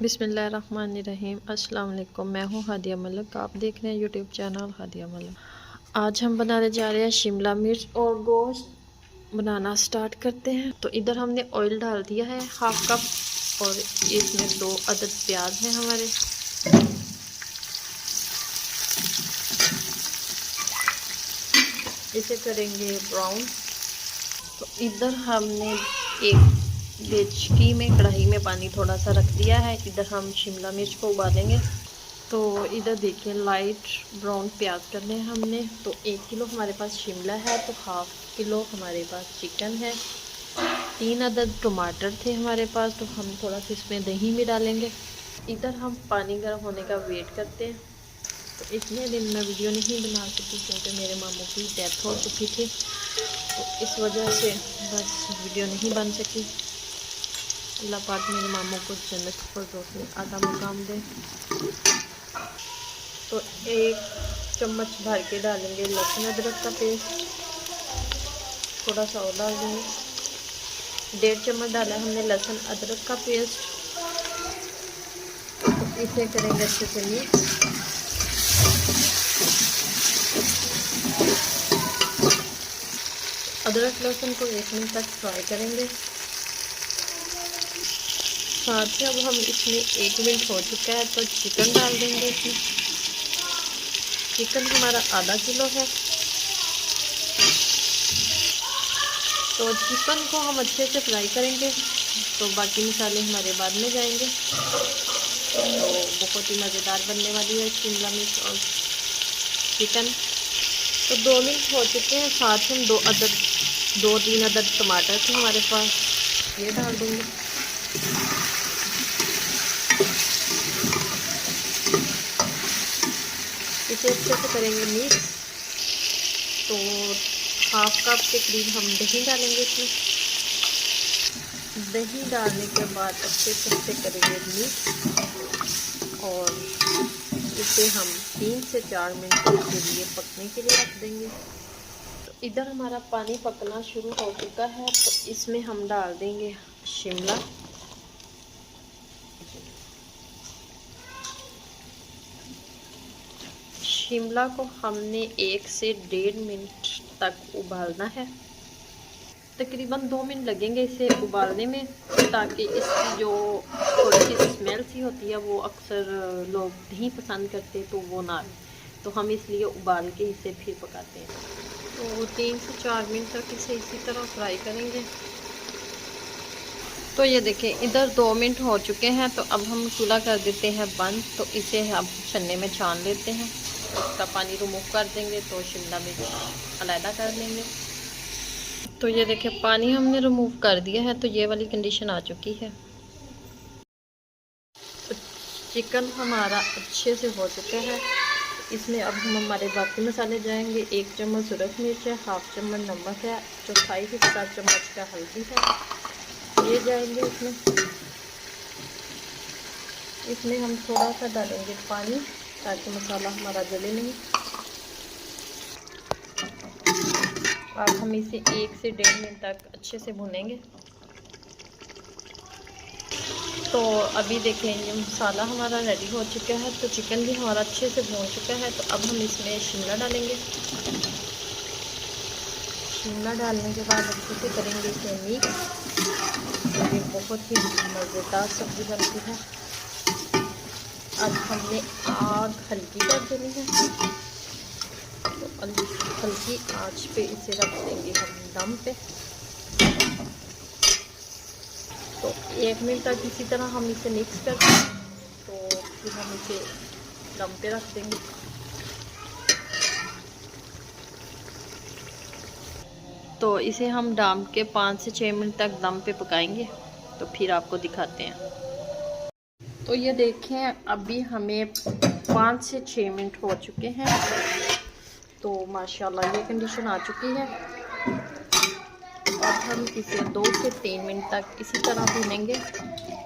बिस्मिल्लाहिर्रहमानिर्रहीम। अस्सलाम वालेकुम। मैं हूँ हादिया मलिक, आप देख रहे हैं यूट्यूब चैनल हादिया मलिक। आज हम बनाने जा रहे हैं शिमला मिर्च और गोश्त। बनाना स्टार्ट करते हैं। तो इधर हमने ऑयल डाल दिया है 1/2 कप और इसमें 2 अदद प्याज हैं हमारे। इसे करेंगे ब्राउन। तो इधर हमने एक डेचकी में कढ़ाई में पानी थोड़ा सा रख दिया है। इधर हम शिमला मिर्च को उबालेंगे। तो इधर देखिए लाइट ब्राउन प्याज करने हैं हमने। तो 1 किलो हमारे पास शिमला है, तो 1/2 किलो हमारे पास चिकन है। 3 अदद टमाटर थे हमारे पास, तो हम थोड़ा सा इसमें दही भी डालेंगे। इधर हम पानी गर्म होने का वेट करते हैं। तो इतने दिन मैं वीडियो नहीं बना सकी क्योंकि मेरे मामू की डेथ हो चुकी थी, तो इस वजह से बस वीडियो नहीं बन सकी। अल्लाह पाक मेरे मामू को जन्नत फिरदौस में आला मुकाम दे। तो 1 चम्मच भर के डालेंगे लहसुन अदरक का पेस्ट, थोड़ा सा और डाल देंगे। 1.5 चम्मच डाला हमने लहसुन अदरक का पेस्ट। तो इसे करेंगे अच्छे से मिक्स। अदरक लहसुन को 1 मिनट तक फ्राई करेंगे। साथ ही अब हम इसमें 1 मिनट हो चुका है तो चिकन डाल देंगे इसमें। चिकन हमारा आधा किलो है। तो चिकन को हम अच्छे से फ्राई करेंगे, तो बाकी मसाले हमारे बाद में जाएंगे। तो बहुत ही मज़ेदार बनने वाली है शिमला मिर्च और चिकन। तो 2 मिनट हो चुके हैं। साथ ही हम 2-3 अदद टमाटर थे हमारे पास, ये डाल देंगे। इसे अच्छे से करेंगे मिक्स। तो 1/2 कप के करीब हम दही डालेंगे इसमें। दही डालने के बाद अच्छे से करेंगे मिक्स और इसे हम 3 से 4 मिनट के लिए पकने के लिए रख देंगे। तो इधर हमारा पानी पकना शुरू हो चुका है, तो इसमें हम डाल देंगे शिमला। शिमला को हमने 1 से 1.5 मिनट तक उबालना है। तकरीबन 2 मिनट लगेंगे इसे उबालने में, ताकि इसकी जो थोड़ी सी स्मेल सी होती है वो अक्सर लोग नहीं पसंद करते, तो वो ना आए। तो हम इसलिए उबाल के इसे फिर पकाते हैं। तो 3 से 4 मिनट तक इसे इसी तरह फ्राई करेंगे। तो ये देखें इधर 2 मिनट हो चुके हैं। तो अब हम चूल्हा कर देते हैं बंद। तो इसे हम छन्ने में छान लेते हैं, उसका पानी रिमूव कर देंगे। तो शिमला मिर्च अलहदा कर लेंगे। तो ये देखिए पानी हमने रिमूव कर दिया है, तो ये वाली कंडीशन आ चुकी है। तो चिकन हमारा अच्छे से हो चुका है। इसमें अब हम हमारे बाकी मसाले जाएंगे। 1 चम्मच सुरख मिर्च है, 1/2 चम्मच नमक है, 1/4 हिस्सा चम्मच का हल्दी है, ये जाएंगे इसमें। इसमें हम थोड़ा सा डालेंगे पानी ताकि मसाला हमारा जले नहीं। अब हम इसे 1 से 1.5 मिनट तक अच्छे से भुनेंगे। तो अभी देखें ये मसाला हमारा रेडी हो चुका है। तो चिकन भी हमारा अच्छे से भून चुका है। तो अब हम इसमें शिमला डालेंगे। शिमला डालने के बाद अच्छे से करेंगे इसे मिक्स। ये बहुत ही मज़ेदार सब्ज़ी बनती है। अब हमने आग हल्की कर देनी है, तो हल्की आंच पे इसे रख देंगे हम दम पे। तो 1 मिनट तक इसी तरह हम इसे मिक्स करते हैं। तो फिर हम इसे दम पे रख देंगे। तो इसे हम दम के 5 से 6 मिनट तक दम पे पकाएंगे। तो फिर आपको दिखाते हैं। तो ये देखें अभी हमें 5 से 6 मिनट हो चुके हैं। तो माशाल्लाह ये कंडीशन आ चुकी है। और हम इसे 2 से 3 मिनट तक इसी तरह भूनेंगे।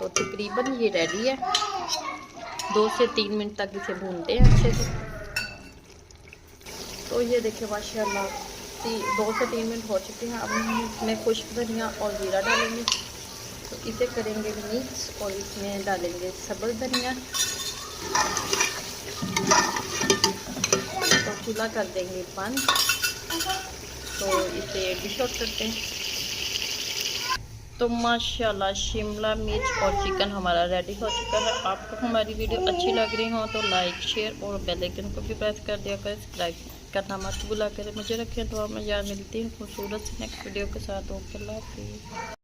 तो तकरीबन ये रेडी है। 2 से 3 मिनट तक इसे भूनते हैं अच्छे से। तो ये देखिए माशाल्लाह 2 से 3 मिनट हो चुके हैं। अब हम इसमें खुश्क धनिया और जीरा डालेंगे। तो इसे करेंगे मिक्स और इसमें डालेंगे सब्ज़ धनिया। तो चूल्हा कर देंगे बंद। तो इसे डिश आउट करते हैं। तो माशाल्लाह शिमला मिर्च और चिकन हमारा रेडी हो चुका है। आपको हमारी वीडियो अच्छी लग रही हो तो लाइक शेयर और बेल आइकन को भी प्रेस कर दिया करें। सब्सक्राइब करना मत भूला करें। मुझे रखें तो मैं याद मिलती हूँ खूबसूरत सी नेक्स्ट वीडियो के साथ। ओके, अल्लाह हाफिज़।